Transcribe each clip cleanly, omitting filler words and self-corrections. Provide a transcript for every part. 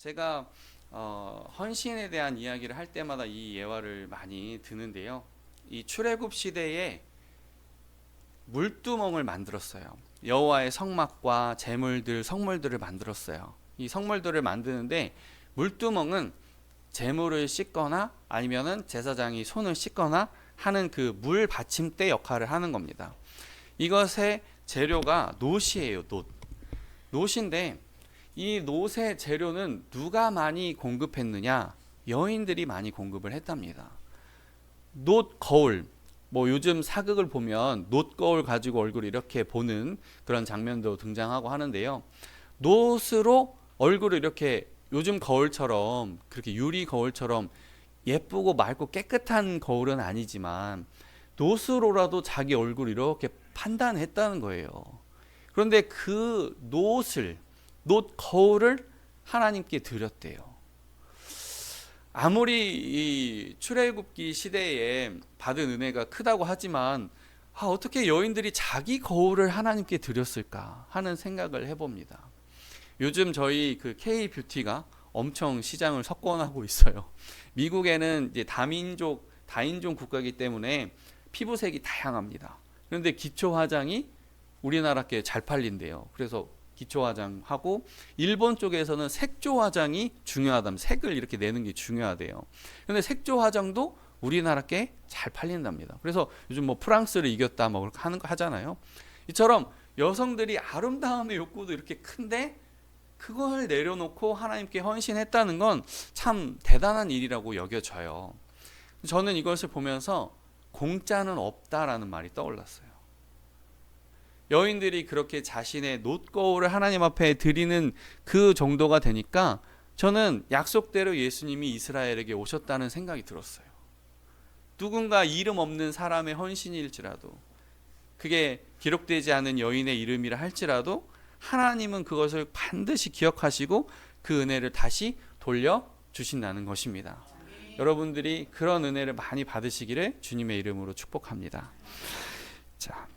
제가 헌신에 대한 이야기를 할 때마다 이 예화를 많이 드는데요. 이 출애굽 시대에 물두멍을 만들었어요. 여호와의 성막과 제물들, 성물들을 만들었어요. 이 성물들을 만드는데 물두멍은 제물을 씻거나 아니면은 제사장이 손을 씻거나 하는 그 물 받침대 역할을 하는 겁니다. 이것의 재료가 놋이에요. 놋인데 이 놋의 재료는 누가 많이 공급했느냐? 여인들이 많이 공급을 했답니다. 놋 거울, 뭐 요즘 사극을 보면 놋 거울 가지고 얼굴 이렇게 보는 그런 장면도 등장하고 하는데요. 놋으로 얼굴을 이렇게 요즘 거울처럼 그렇게 유리 거울처럼 예쁘고 맑고 깨끗한 거울은 아니지만 놋으로라도 자기 얼굴을 이렇게 판단했다는 거예요. 그런데 그 놋 거울을 하나님께 드렸대요. 아무리 이 출애굽기 시대에 받은 은혜가 크다고 하지만 어떻게 여인들이 자기 거울을 하나님께 드렸을까 하는 생각을 해봅니다. 요즘 저희 그 K-뷰티가 엄청 시장을 석권하고 있어요. 미국에는 이제 다인종 국가이기 때문에 피부색이 다양합니다. 그런데 기초 화장이 우리나라께 잘 팔린대요. 그래서 기초 화장하고 일본 쪽에서는 색조 화장이 중요하다면 색을 이렇게 내는 게 중요하대요. 그런데 색조 화장도 우리나라께 잘 팔린답니다. 그래서 요즘 뭐 프랑스를 이겼다 뭐 그렇게 하는 거 하잖아요. 이처럼 여성들이 아름다움의 욕구도 이렇게 큰데 그걸 내려놓고 하나님께 헌신했다는 건 참 대단한 일이라고 여겨져요. 저는 이것을 보면서 공짜는 없다라는 말이 떠올랐어요. 여인들이 그렇게 자신의 놋거울을 하나님 앞에 드리는 그 정도가 되니까 저는 약속대로 예수님이 이스라엘에게 오셨다는 생각이 들었어요. 누군가 이름 없는 사람의 헌신일지라도 그게 기록되지 않은 여인의 이름이라 할지라도 하나님은 그것을 반드시 기억하시고 그 은혜를 다시 돌려주신다는 것입니다. 여러분들이 그런 은혜를 많이 받으시기를 주님의 이름으로 축복합니다. 자,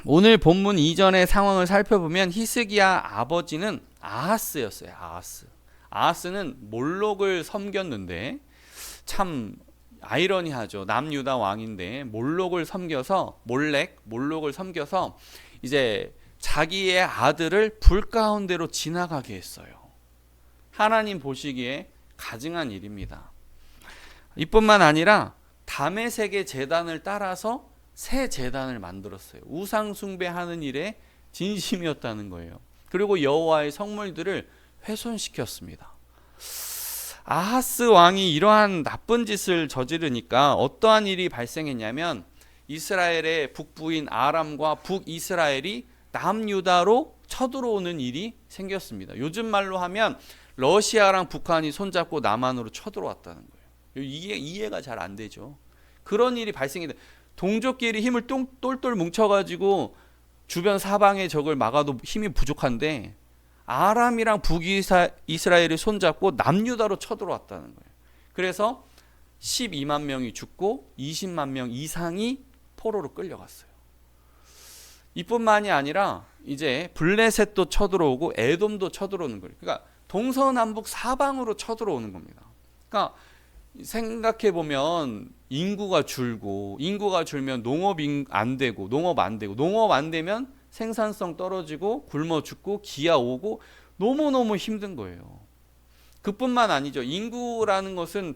오늘 본문 이전의 상황을 살펴보면 히스기야 아버지는 아하스였어요. 아하스는 몰록을 섬겼는데 참 아이러니하죠. 남유다 왕인데 몰록을 섬겨서 이제 자기의 아들을 불 가운데로 지나가게 했어요. 하나님 보시기에 가증한 일입니다. 이뿐만 아니라 다메섹의 제단을 따라서 새 제단을 만들었어요. 우상 숭배하는 일에 진심이었다는 거예요. 그리고 여호와의 성물들을 훼손시켰습니다. 아하스 왕이 이러한 나쁜 짓을 저지르니까 어떠한 일이 발생했냐면 이스라엘의 북부인 아람과 북이스라엘이 남유다로 쳐들어오는 일이 생겼습니다. 요즘 말로 하면 러시아랑 북한이 손잡고 남한으로 쳐들어왔다는 거예요. 이해가 잘 안 되죠. 그런 일이 발생했다. 동족끼리 힘을 똘똘 뭉쳐가지고 주변 사방의 적을 막아도 힘이 부족한데 아람이랑 북이스라엘이 손잡고 남유다로 쳐들어왔다는 거예요. 그래서 12만 명이 죽고 20만 명 이상이 포로로 끌려갔어요. 이뿐만이 아니라 이제 블레셋도 쳐들어오고 에돔도 쳐들어오는 거예요. 그러니까 동서남북 사방으로 쳐들어오는 겁니다. 그러니까 생각해 보면 인구가 줄면 농업 안 되면 생산성 떨어지고 굶어 죽고 기아 오고 너무너무 힘든 거예요. 그뿐만 아니죠. 인구라는 것은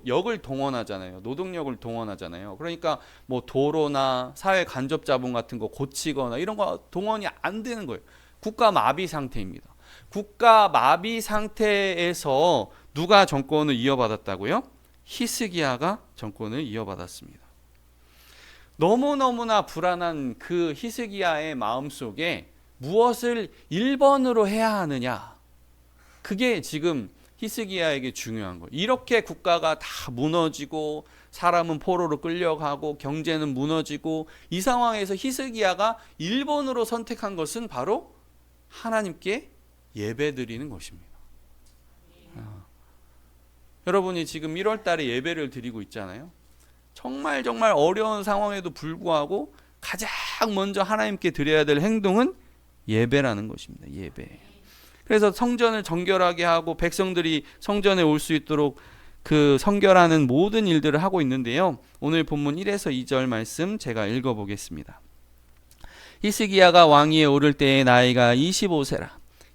역을 동원하잖아요. 노동력을 동원하잖아요. 그러니까 뭐 도로나 사회 간접 자본 같은 거 고치거나 이런 거 동원이 안 되는 거예요. 국가 마비 상태입니다. 국가 마비 상태에서 누가 정권을 이어받았다고요? 히스기야가 정권을 이어받았습니다. 너무너무나 불안한 그 히스기야의 마음속에 무엇을 1번으로 해야 하느냐, 그게 지금 히스기야에게 중요한 거예요. 이렇게 국가가 다 무너지고 사람은 포로로 끌려가고 경제는 무너지고 이 상황에서 히스기야가 1번으로 선택한 것은 바로 하나님께 예배드리는 것입니다. 여러분이 지금 1월 달에 예배를 드리고 있잖아요. 정말 어려운 상황에도 불구하고 가장 먼저 하나님께 드려야 될 행동은 예배라는 것입니다. 예배. 그래서 성전을 정결하게 하고 백성들이 성전에 올 수 있도록 그 성결하는 모든 일들을 하고 있는데요. 오늘 본문 1에서 2절 말씀 제가 읽어보겠습니다. 히스기야가 왕위에 오를 때의 나이가 25세라.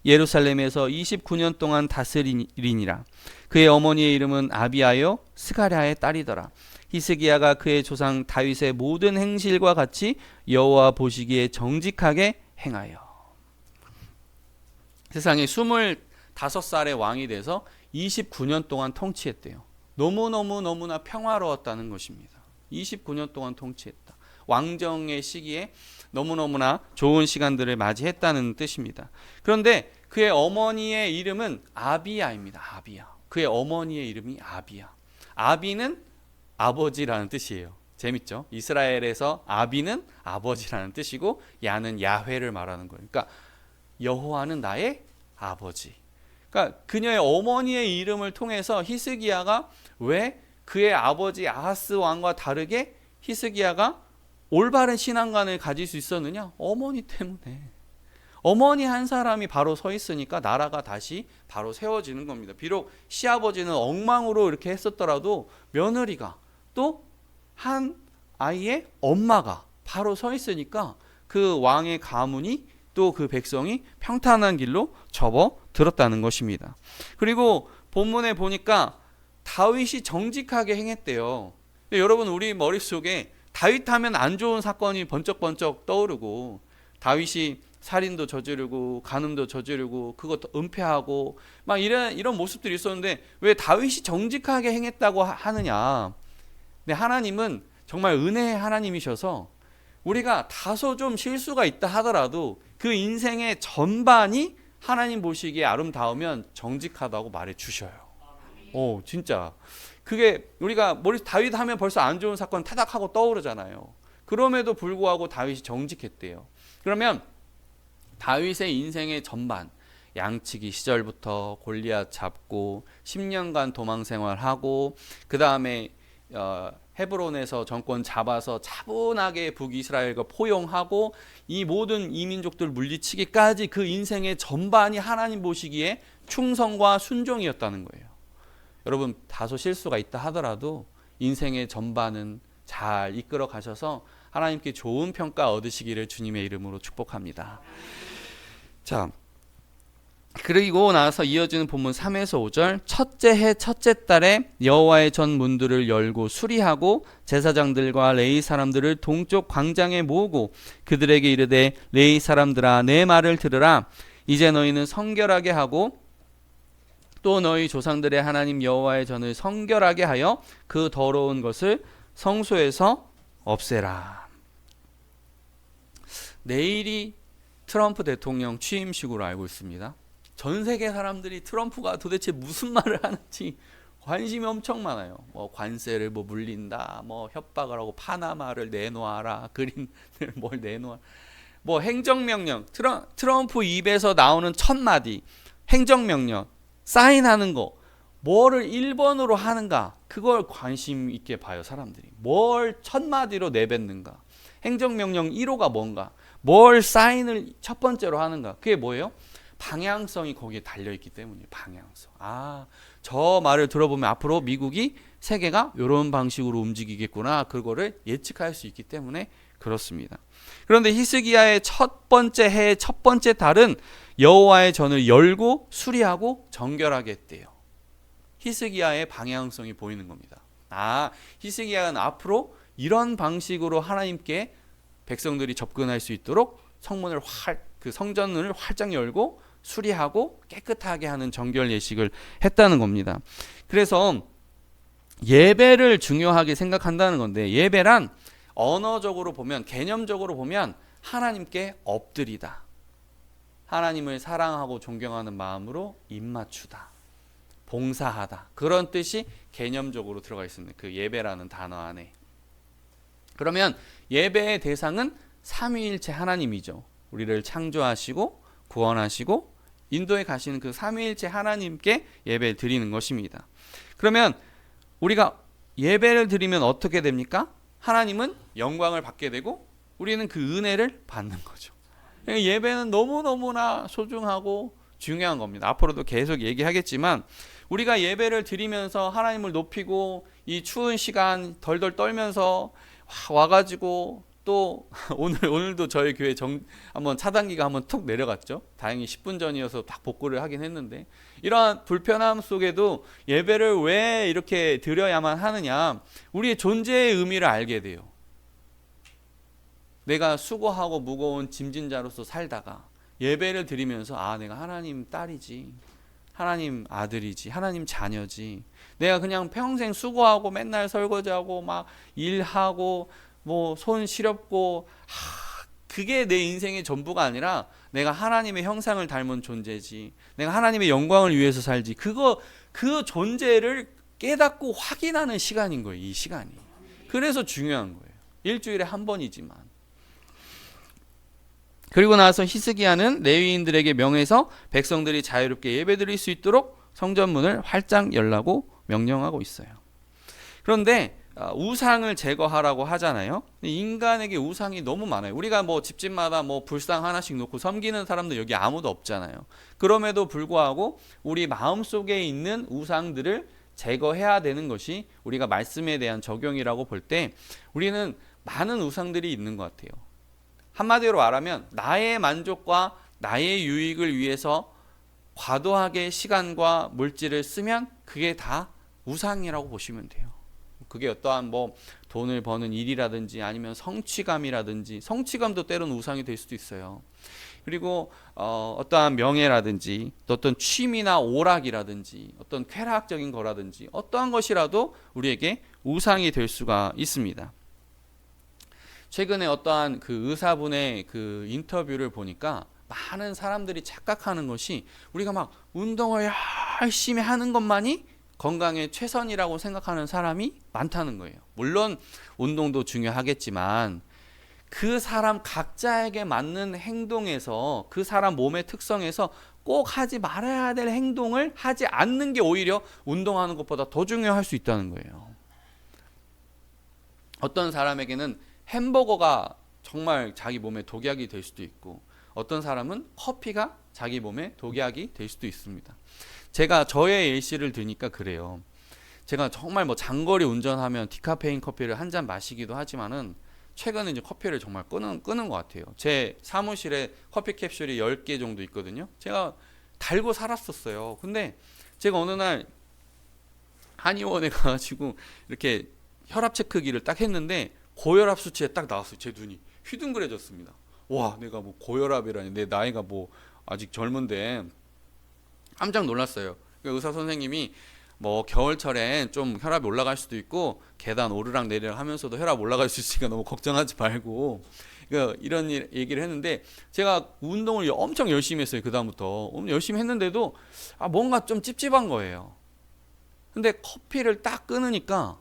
예루살렘에서 29년 동안 다스리니라. 그의 어머니의 이름은 아비아요 스가랴의 딸이더라. 히스기야가 그의 조상 다윗의 모든 행실과 같이 여호와 보시기에 정직하게 행하여. 세상에 25살의 왕이 돼서 29년 동안 통치했대요. 너무나 평화로웠다는 것입니다. 29년 동안 통치했다. 왕정의 시기에 너무나 좋은 시간들을 맞이했다는 뜻입니다. 그런데 그의 어머니의 이름은 아비야입니다. 아비야. 그의 어머니의 이름이 아비야. 아비는 아버지라는 뜻이에요. 재밌죠? 이스라엘에서 아비는 아버지라는 뜻이고 야는 야훼를 말하는 거예요. 그러니까 여호와는 나의 아버지. 그러니까 그녀의 어머니의 이름을 통해서 히스기야가 왜 그의 아버지 아하스 왕과 다르게 히스기야가 올바른 신앙관을 가질 수 있었느냐? 어머니 때문에. 어머니 한 사람이 바로 서 있으니까 나라가 다시 바로 세워지는 겁니다. 비록 시아버지는 엉망으로 이렇게 했었더라도 며느리가 또 한 아이의 엄마가 바로 서 있으니까 그 왕의 가문이 또 그 백성이 평탄한 길로 접어들었다는 것입니다. 그리고 본문에 보니까 다윗이 정직하게 행했대요. 여러분 우리 머릿속에 다윗 하면 안 좋은 사건이 번쩍번쩍 떠오르고 다윗이 살인도 저지르고 간음도 저지르고 그것도 은폐하고 막 이런 모습들이 있었는데 왜 다윗이 정직하게 행했다고 하느냐. 근데 하나님은 정말 은혜의 하나님이셔서 우리가 다소 좀 실수가 있다 하더라도 그 인생의 전반이 하나님 보시기에 아름다우면 정직하다고 말해 주셔요. 진짜 그게 우리가 다윗 하면 벌써 안 좋은 사건 타닥하고 떠오르잖아요. 그럼에도 불구하고 다윗이 정직했대요. 그러면 다윗의 인생의 전반, 양치기 시절부터 골리앗 잡고 10년간 도망 생활하고 그 다음에 헤브론에서 정권 잡아서 차분하게 북이스라엘과 포용하고 이 모든 이민족들 물리치기까지 그 인생의 전반이 하나님 보시기에 충성과 순종이었다는 거예요. 여러분 다소 실수가 있다 하더라도 인생의 전반은 잘 이끌어 가셔서 하나님께 좋은 평가 얻으시기를 주님의 이름으로 축복합니다. 자, 그리고 나서 이어지는 본문 3에서 5절. 첫째 해 첫째 달에 여호와의 전 문들을 열고 수리하고 제사장들과 레위 사람들을 동쪽 광장에 모으고 그들에게 이르되 레위 사람들아 내 말을 들으라. 이제 너희는 성결하게 하고 또 너희 조상들의 하나님 여호와의 전을 성결하게 하여 그 더러운 것을 성소에서 없애라. 내일이 트럼프 대통령 취임식으로 알고 있습니다. 전 세계 사람들이 트럼프가 도대체 무슨 말을 하는지 관심이 엄청 많아요. 관세를 물린다, 협박을 하고 파나마를 내놓아라, 그린을 뭘 내놓아, 행정명령, 트럼프 입에서 나오는 첫 마디, 행정명령, 사인하는 거, 뭐를 1번으로 하는가, 그걸 관심 있게 봐요 사람들이. 뭘 첫 마디로 내뱉는가, 행정명령 1호가 뭔가, 뭘 사인을 첫 번째로 하는가, 그게 뭐예요? 방향성이 거기에 달려있기 때문이에요. 방향성. 저 말을 들어보면 앞으로 미국이 세계가 이런 방식으로 움직이겠구나, 그거를 예측할 수 있기 때문에 그렇습니다. 그런데 히스기야의 첫 번째 해의 첫 번째 달은 여호와의 전을 열고 수리하고 정결하게 했대요. 히스기야의 방향성이 보이는 겁니다. 히스기야는 앞으로 이런 방식으로 하나님께 백성들이 접근할 수 있도록 그 성전을 활짝 열고 수리하고 깨끗하게 하는 정결 예식을 했다는 겁니다. 그래서 예배를 중요하게 생각한다는 건데, 예배란 언어적으로 보면, 개념적으로 보면 하나님께 엎드리다, 하나님을 사랑하고 존경하는 마음으로 입맞추다, 봉사하다, 그런 뜻이 개념적으로 들어가 있습니다. 그 예배라는 단어 안에. 그러면 예배의 대상은 삼위일체 하나님이죠. 우리를 창조하시고 구원하시고 인도에 가시는 그 삼위일체 하나님께 예배를 드리는 것입니다. 그러면 우리가 예배를 드리면 어떻게 됩니까? 하나님은 영광을 받게 되고 우리는 그 은혜를 받는 거죠. 예배는 너무너무나 소중하고 중요한 겁니다. 앞으로도 계속 얘기하겠지만 우리가 예배를 드리면서 하나님을 높이고 이 추운 시간 덜덜 떨면서 와가지고 또 오늘도 저희 교회 한번 차단기가 한번 툭 내려갔죠. 다행히 10분 전이어서 딱 복구를 하긴 했는데, 이러한 불편함 속에도 예배를 왜 이렇게 드려야만 하느냐, 우리의 존재의 의미를 알게 돼요. 내가 수고하고 무거운 짐진자로서 살다가 예배를 드리면서 내가 하나님 딸이지, 하나님 아들이지, 하나님 자녀지, 내가 그냥 평생 수고하고 맨날 설거지하고 막 일하고 뭐 손 시렵고 그게 내 인생의 전부가 아니라 내가 하나님의 형상을 닮은 존재지, 내가 하나님의 영광을 위해서 살지, 그 존재를 깨닫고 확인하는 시간인 거예요. 이 시간이. 그래서 중요한 거예요. 일주일에 한 번이지만. 그리고 나서 히스기야는 레위인들에게 명해서 백성들이 자유롭게 예배드릴 수 있도록 성전문을 활짝 열라고 명령하고 있어요. 그런데 우상을 제거하라고 하잖아요. 인간에게 우상이 너무 많아요. 우리가 뭐 집집마다 뭐 불상 하나씩 놓고 섬기는 사람들 여기 아무도 없잖아요. 그럼에도 불구하고 우리 마음속에 있는 우상들을 제거해야 되는 것이 우리가 말씀에 대한 적용이라고 볼 때 우리는 많은 우상들이 있는 것 같아요. 한마디로 말하면 나의 만족과 나의 유익을 위해서 과도하게 시간과 물질을 쓰면 그게 다 우상이라고 보시면 돼요. 그게 어떠한 뭐 돈을 버는 일이라든지 아니면 성취감이라든지, 성취감도 때로는 우상이 될 수도 있어요. 그리고 어떠한 명예라든지 또 어떤 취미나 오락이라든지 어떤 쾌락적인 거라든지 어떠한 것이라도 우리에게 우상이 될 수가 있습니다. 최근에 어떠한 그 의사분의 그 인터뷰를 보니까 많은 사람들이 착각하는 것이 우리가 막 운동을 열심히 하는 것만이 건강에 최선이라고 생각하는 사람이 많다는 거예요. 물론 운동도 중요하겠지만 그 사람 각자에게 맞는 행동에서, 그 사람 몸의 특성에서 꼭 하지 말아야 될 행동을 하지 않는 게 오히려 운동하는 것보다 더 중요할 수 있다는 거예요. 어떤 사람에게는 햄버거가 정말 자기 몸에 독약이 될 수도 있고, 어떤 사람은 커피가 자기 몸에 독약이 될 수도 있습니다. 제가 저의 예시를 드니까 그래요. 제가 정말 뭐 장거리 운전하면 디카페인 커피를 한 잔 마시기도 하지만은 최근에 이제 커피를 정말 끄는 것 같아요. 제 사무실에 커피 캡슐이 10개 정도 있거든요. 제가 달고 살았었어요. 근데 제가 어느 날 한의원에 가가지고 이렇게 혈압 체크기를 딱 했는데 고혈압 수치에 딱 나왔어요. 제 눈이 휘둥그레졌습니다. 와, 내가 뭐 고혈압이라니, 내 나이가 뭐 아직 젊은데 깜짝 놀랐어요. 의사 선생님이 뭐 겨울철엔 좀 혈압이 올라갈 수도 있고 계단 오르락 내리락 하면서도 혈압 올라갈 수 있으니까 너무 걱정하지 말고, 이런 얘기를 했는데 제가 운동을 엄청 열심히 했어요. 그 다음부터 열심히 했는데도 뭔가 좀 찝찝한 거예요. 근데 커피를 딱 끊으니까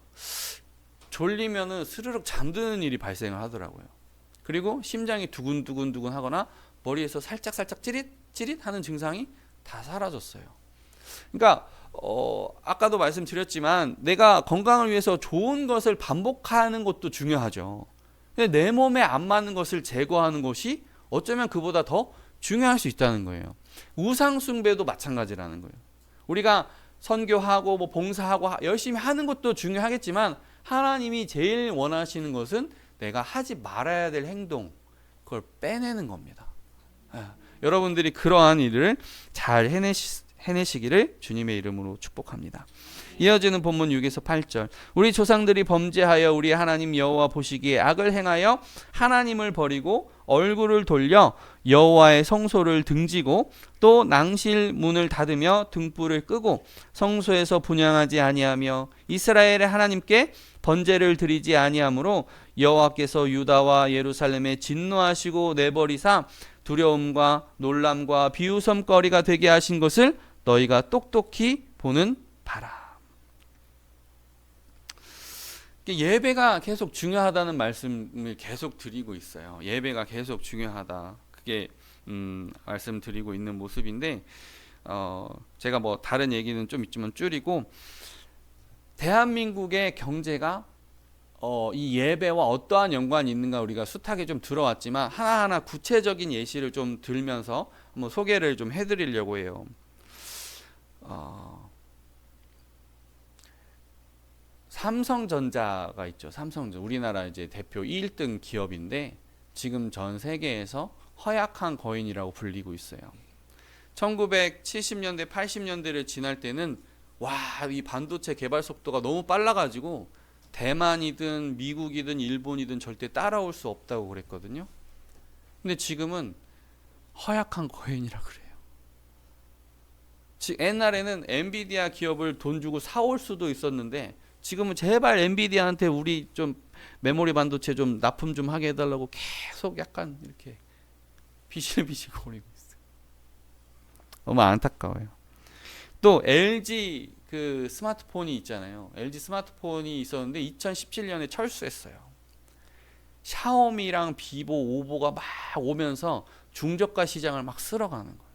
졸리면은 스르륵 잠드는 일이 발생을 하더라고요. 그리고 심장이 두근두근 하거나 머리에서 살짝 찌릿 하는 증상이 다 사라졌어요. 그러니까 아까도 말씀드렸지만 내가 건강을 위해서 좋은 것을 반복하는 것도 중요하죠. 근데 내 몸에 안 맞는 것을 제거하는 것이 어쩌면 그보다 더 중요할 수 있다는 거예요. 우상 숭배도 마찬가지라는 거예요. 우리가 선교하고 뭐 봉사하고 열심히 하는 것도 중요하겠지만 하나님이 제일 원하시는 것은 내가 하지 말아야 될 행동, 그걸 빼내는 겁니다. 여러분들이 그러한 일을 잘 해내시기를 주님의 이름으로 축복합니다. 이어지는 본문 6에서 8절. 우리 조상들이 범죄하여 우리 하나님 여호와 보시기에 악을 행하여 하나님을 버리고 얼굴을 돌려 여호와의 성소를 등지고 또 낭실 문을 닫으며 등불을 끄고 성소에서 분향하지 아니하며 이스라엘의 하나님께 번제를 드리지 아니하므로 여호와께서 유다와 예루살렘에 진노하시고 내버리사 두려움과 놀람과 비웃음거리가 되게 하신 것을 너희가 똑똑히 보는 바라. 예배가 계속 중요하다는 말씀을 계속 드리고 있어요. 예배가 계속 중요하다. 그게 말씀드리고 있는 모습인데 제가 뭐 다른 얘기는 좀 있지만 줄이고, 대한민국의 경제가 이 예배와 어떠한 연관이 있는가 우리가 숱하게 좀 들어왔지만 하나하나 구체적인 예시를 좀 들면서 한번 소개를 좀 해드리려고 해요. 삼성전자가 있죠. 삼성전자 우리나라 이제 대표 1등 기업인데 지금 전 세계에서 허약한 거인이라고 불리고 있어요. 1970년대, 80년대를 지날 때는 와, 이 반도체 개발 속도가 너무 빨라가지고 대만이든 미국이든 일본이든 절대 따라올 수 없다고 그랬거든요. 근데 지금은 허약한 거인이라 그래요. 옛날에는 엔비디아 기업을 돈 주고 사올 수도 있었는데 지금은 제발 엔비디아한테 우리 좀 메모리 반도체 좀 납품 좀 하게 해달라고 계속 약간 이렇게 비실비실 거리고 있어요. 너무 안타까워요. 또 LG 그 스마트폰이 있잖아요. LG 스마트폰이 있었는데 2017년에 철수했어요. 샤오미랑 비보, 오보가 막 오면서 중저가 시장을 막 쓸어가는 거예요.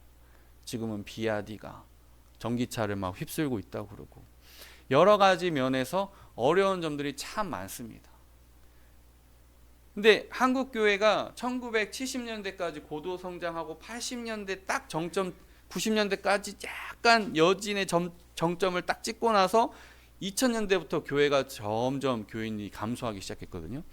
지금은 비아디가 전기차를 막 휩쓸고 있다고 그러고 여러 가지 면에서 어려운 점들이 참 많습니다. 근데 한국 교회가 1970년대까지 고도 성장하고 80년대 딱 정점 90년대까지 약간 여진의 정점을 딱 찍고 나서 2000년대부터 교회가 점점 교인이 감소하기 시작했거든요.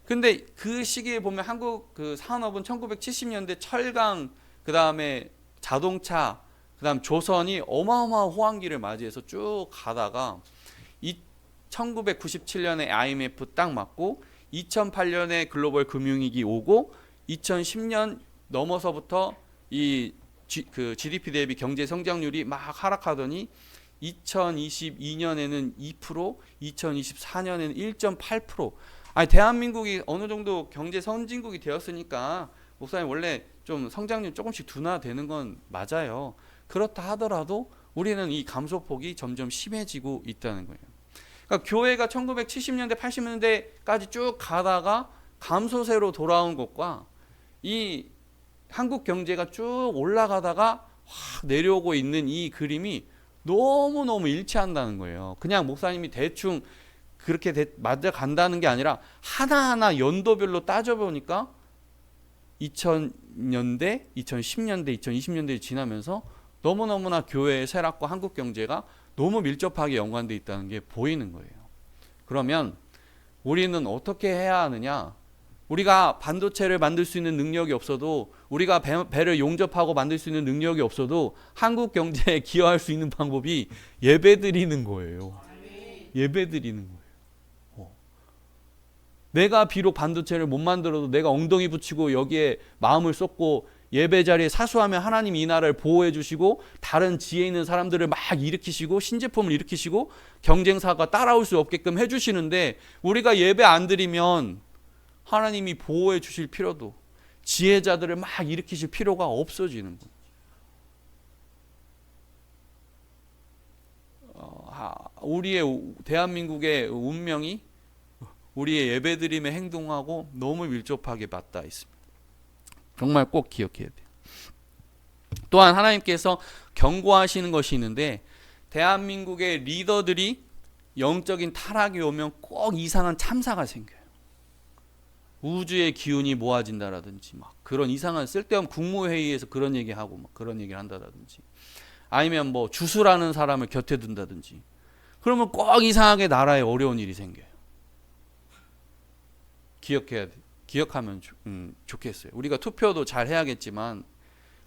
근데 그 시기에 보면 한국 그 산업은 1970년대 철강, 그 다음에 자동차, 그 다음 조선이 어마어마한 호황기를 맞이해서 쭉 가다가 1997년에 IMF 딱 맞고 2008년에 글로벌 금융위기 오고 2010년 넘어서부터 이 GDP 대비 경제 성장률이 막 하락하더니 2022년에는 2%, 2024년에는 1.8%. 아니 대한민국이 어느 정도 경제 선진국이 되었으니까 목사님 원래 좀 성장률 조금씩 둔화되는 건 맞아요. 그렇다 하더라도 우리는 이 감소폭이 점점 심해지고 있다는 거예요. 그러니까 교회가 1970년대, 80년대까지 쭉 가다가 감소세로 돌아온 것과 이 한국 경제가 쭉 올라가다가 확 내려오고 있는 이 그림이 너무너무 일치한다는 거예요. 그냥 목사님이 대충 그렇게 맞아 간다는 게 아니라 하나하나 연도별로 따져보니까 2000년대, 2010년대, 2020년대에 지나면서 너무너무나 교회의 쇠락과 한국 경제가 너무 밀접하게 연관되어 있다는 게 보이는 거예요. 그러면 우리는 어떻게 해야 하느냐? 우리가 반도체를 만들 수 있는 능력이 없어도 우리가 배를 용접하고 만들 수 있는 능력이 없어도 한국 경제에 기여할 수 있는 방법이 예배드리는 거예요. 예배드리는 거예요. 내가 비록 반도체를 못 만들어도 내가 엉덩이 붙이고 여기에 마음을 쏟고 예배 자리에 사수하면 하나님이 이 나라를 보호해 주시고 다른 지혜 있는 사람들을 막 일으키시고 신제품을 일으키시고 경쟁사가 따라올 수 없게끔 해주시는데 우리가 예배 안 드리면 하나님이 보호해 주실 필요도 지혜자들을 막 일으키실 필요가 없어지는 거예요. 우리의 대한민국의 운명이 우리의 예배드림의 행동하고 너무 밀접하게 맞닿아 있습니다. 정말 꼭 기억해야 돼요. 또한 하나님께서 경고하시는 것이 있는데 대한민국의 리더들이 영적인 타락이 오면 꼭 이상한 참사가 생겨요. 우주의 기운이 모아진다라든지 막 그런 이상한 쓸데없는 국무회의에서 그런 얘기하고 막 그런 얘기를 한다든지 아니면 뭐 주수라는 사람을 곁에 둔다든지 그러면 꼭 이상하게 나라에 어려운 일이 생겨요. 기억하면 좋겠어요. 우리가 투표도 잘 해야겠지만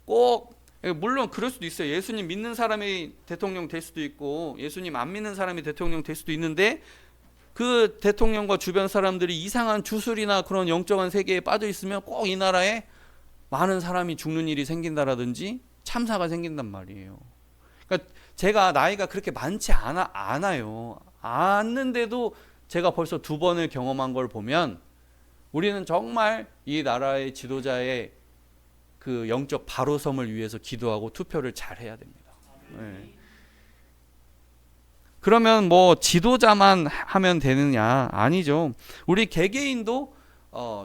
꼭 물론 그럴 수도 있어요. 예수님 믿는 사람이 대통령 될 수도 있고 예수님 안 믿는 사람이 대통령 될 수도 있는데 그 대통령과 주변 사람들이 이상한 주술이나 그런 영적인 세계에 빠져 있으면 꼭 이 나라에 많은 사람이 죽는 일이 생긴다라든지 참사가 생긴단 말이에요. 그러니까 제가 나이가 그렇게 많지 않아요. 않는데도 제가 벌써 2번을 경험한 걸 보면 우리는 정말 이 나라의 지도자의 그 영적 바로섬을 위해서 기도하고 투표를 잘 해야 됩니다. 네. 그러면 뭐 지도자만 하면 되느냐? 아니죠. 우리 개개인도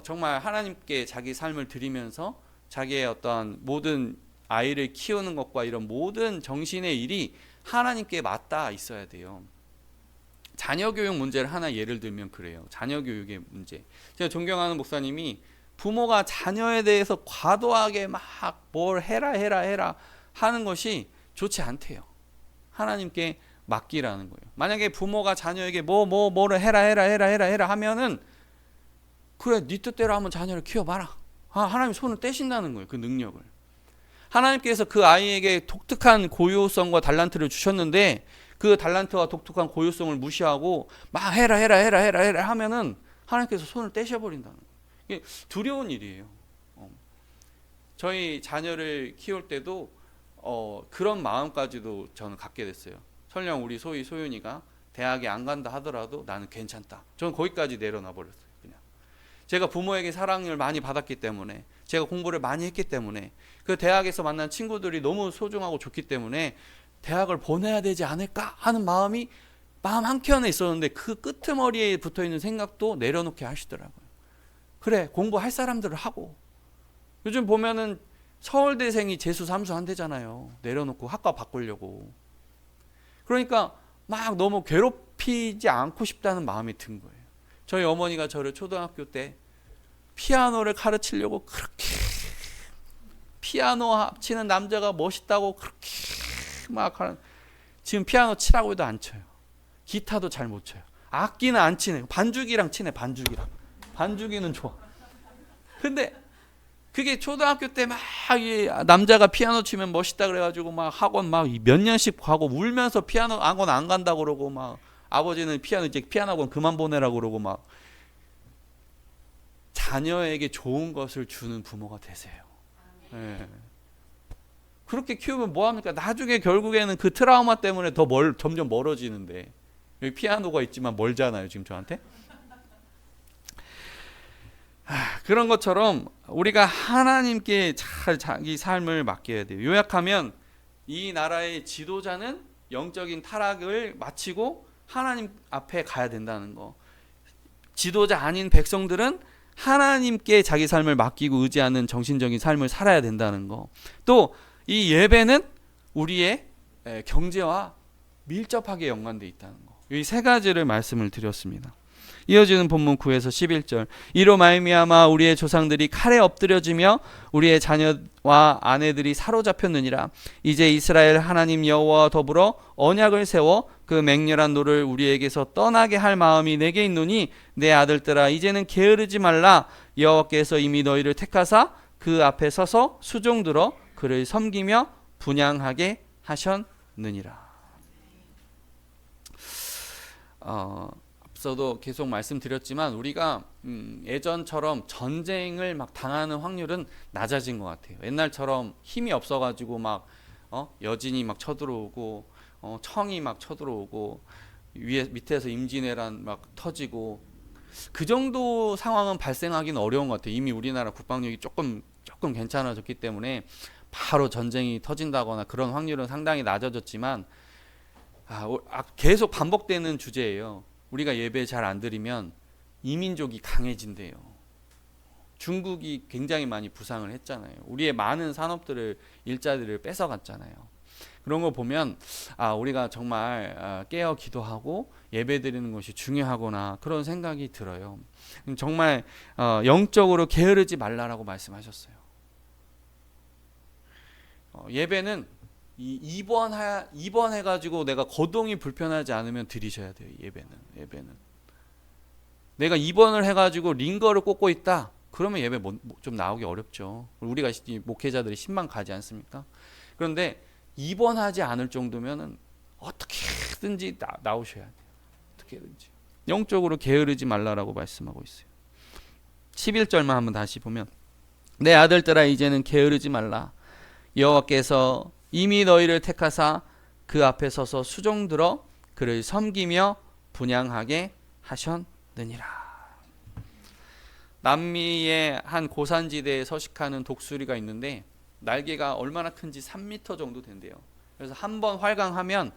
정말 하나님께 자기 삶을 드리면서 자기의 어떠한 모든 아이를 키우는 것과 이런 모든 정신의 일이 하나님께 맞닿아 있어야 돼요. 자녀 교육 문제를 하나 예를 들면 그래요. 자녀 교육의 문제. 제가 존경하는 목사님이 부모가 자녀에 대해서 과도하게 막 뭘 해라 하는 것이 좋지 않대요. 하나님께 맡기라는 거예요. 만약에 부모가 자녀에게 뭐를 해라 하면은 그래 네 뜻대로 한번 자녀를 키워봐라. 하나님 손을 떼신다는 거예요. 그 능력을. 하나님께서 그 아이에게 독특한 고유성과 달란트를 주셨는데 그 달란트와 독특한 고유성을 무시하고 막 해라 하면은 하나님께서 손을 떼셔버린다는 거예요. 이게 두려운 일이에요. 저희 자녀를 키울 때도 그런 마음까지도 저는 갖게 됐어요. 설령 우리 소윤이가 대학에 안 간다 하더라도 나는 괜찮다. 저는 거기까지 내려놔 버렸어요. 그냥 제가 부모에게 사랑을 많이 받았기 때문에, 제가 공부를 많이 했기 때문에, 그 대학에서 만난 친구들이 너무 소중하고 좋기 때문에 대학을 보내야 되지 않을까 하는 마음 한켠에 있었는데 그 끄트머리에 붙어있는 생각도 내려놓게 하시더라고요. 그래 공부할 사람들을 하고. 요즘 보면은 서울대생이 재수 삼수 한대잖아요. 내려놓고 학과 바꾸려고. 그러니까 막 너무 괴롭히지 않고 싶다는 마음이 든 거예요. 저희 어머니가 저를 초등학교 때 피아노를 가르치려고 그렇게, 피아노 치는 남자가 멋있다고 그렇게 막 하는, 지금 피아노 치라고 해도 안 쳐요. 기타도 잘 못 쳐요. 악기는 안 치네. 반주기랑 치네. 반주기는 좋아. 근데 그게 초등학교 때 막 남자가 피아노 치면 멋있다 그래가지고 막 학원 막 몇 년씩 가고 울면서 피아노 학원 안 간다고 그러고, 막 아버지는 피아노 학원 그만 보내라고 그러고, 막 자녀에게 좋은 것을 주는 부모가 되세요. 네. 그렇게 키우면 뭐합니까? 나중에 결국에는 그 트라우마 때문에 점점 멀어지는데, 여기 피아노가 있지만 멀잖아요 지금 저한테. 그런 것처럼 우리가 하나님께 잘 자기 삶을 맡겨야 돼요. 요약하면 이 나라의 지도자는 영적인 타락을 마치고 하나님 앞에 가야 된다는 거. 지도자 아닌 백성들은 하나님께 자기 삶을 맡기고 의지하는 정신적인 삶을 살아야 된다는 거. 또 이 예배는 우리의 경제와 밀접하게 연관되어 있다는 거. 이 세 가지를 말씀을 드렸습니다. 이어지는 본문 9에서 11절. 이로 말미암아 우리의 조상들이 칼에 엎드려지며 우리의 자녀와 아내들이 사로잡혔느니라. 이제 이스라엘 하나님 여호와와 더불어 언약을 세워 그 맹렬한 노를 우리에게서 떠나게 할 마음이 내게 있노니 내 아들들아 이제는 게으르지 말라. 여호와께서 이미 너희를 택하사 그 앞에 서서 수종들어 그를 섬기며 분향하게 하셨느니라. 앞서도 계속 말씀드렸지만 우리가 예전처럼 전쟁을 막 당하는 확률은 낮아진 것 같아요. 옛날처럼 힘이 없어가지고 막 여진이 막 쳐들어오고 청이 막 쳐들어오고 밑에서 임진왜란 막 터지고 그 정도 상황은 발생하기는 어려운 것 같아요. 이미 우리나라 국방력이 조금 괜찮아졌기 때문에 바로 전쟁이 터진다거나 그런 확률은 상당히 낮아졌지만 계속 반복되는 주제예요. 우리가 예배 잘 안 드리면 이민족이 강해진대요. 중국이 굉장히 많이 부상을 했잖아요. 우리의 많은 산업들을, 일자리를 뺏어갔잖아요. 그런 거 보면 우리가 정말 깨어 기도하고 예배 드리는 것이 중요하구나, 그런 생각이 들어요. 정말 영적으로 게으르지 말라라고 말씀하셨어요. 예배는 입원해가지고 내가 거동이 불편하지 않으면 드리셔야 돼요. 예배는 내가 입원을 해가지고 링거를 꽂고 있다, 그러면 예배 좀 나오기 어렵죠. 우리가 목회자들이 10만 가지 않습니까? 그런데 입원하지 않을 정도면은 어떻게든지 나오셔야 돼요. 어떻게든지 영적으로 게으르지 말라라고 말씀하고 있어요. 11절만 한번 다시 보면, 내 아들들아 이제는 게으르지 말라. 여호와께서 이미 너희를 택하사 그 앞에 서서 수종들어 그를 섬기며 분향하게 하셨느니라. 남미의 한 고산지대에 서식하는 독수리가 있는데 날개가 얼마나 큰지 3m 정도 된대요. 그래서 한번 활강하면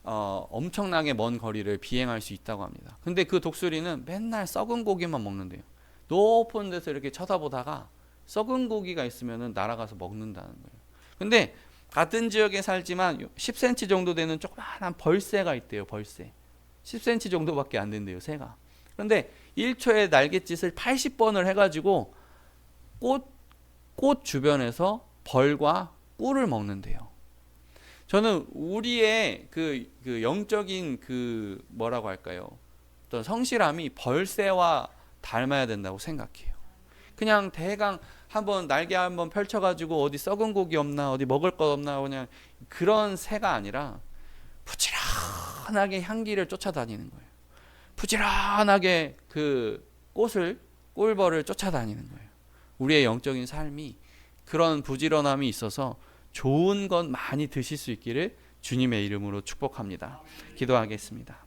엄청나게 먼 거리를 비행할 수 있다고 합니다. 근데 그 독수리는 맨날 썩은 고기만 먹는데요. 높은 데서 이렇게 쳐다보다가 썩은 고기가 있으면 날아가서 먹는다는 거예요. 근데 같은 지역에 살지만 10cm 정도 되는 조그마한 벌새가 있대요. 벌새. 10cm 정도밖에 안 된대요, 새가. 그런데 1초에 날갯짓을 80번을 해가지고 꽃 주변에서 벌과 꿀을 먹는데요. 저는 우리의 그 영적인 그 뭐라고 할까요? 어떤 성실함이 벌새와 닮아야 된다고 생각해요. 그냥 대강 한번 날개 한번 펼쳐가지고 어디 썩은 고기 없나, 어디 먹을 것 없나, 그냥 그런 새가 아니라 부지런하게 향기를 쫓아다니는 거예요. 부지런하게 그 꿀벌을 쫓아다니는 거예요. 우리의 영적인 삶이 그런 부지런함이 있어서 좋은 것 많이 드실 수 있기를 주님의 이름으로 축복합니다. 기도하겠습니다.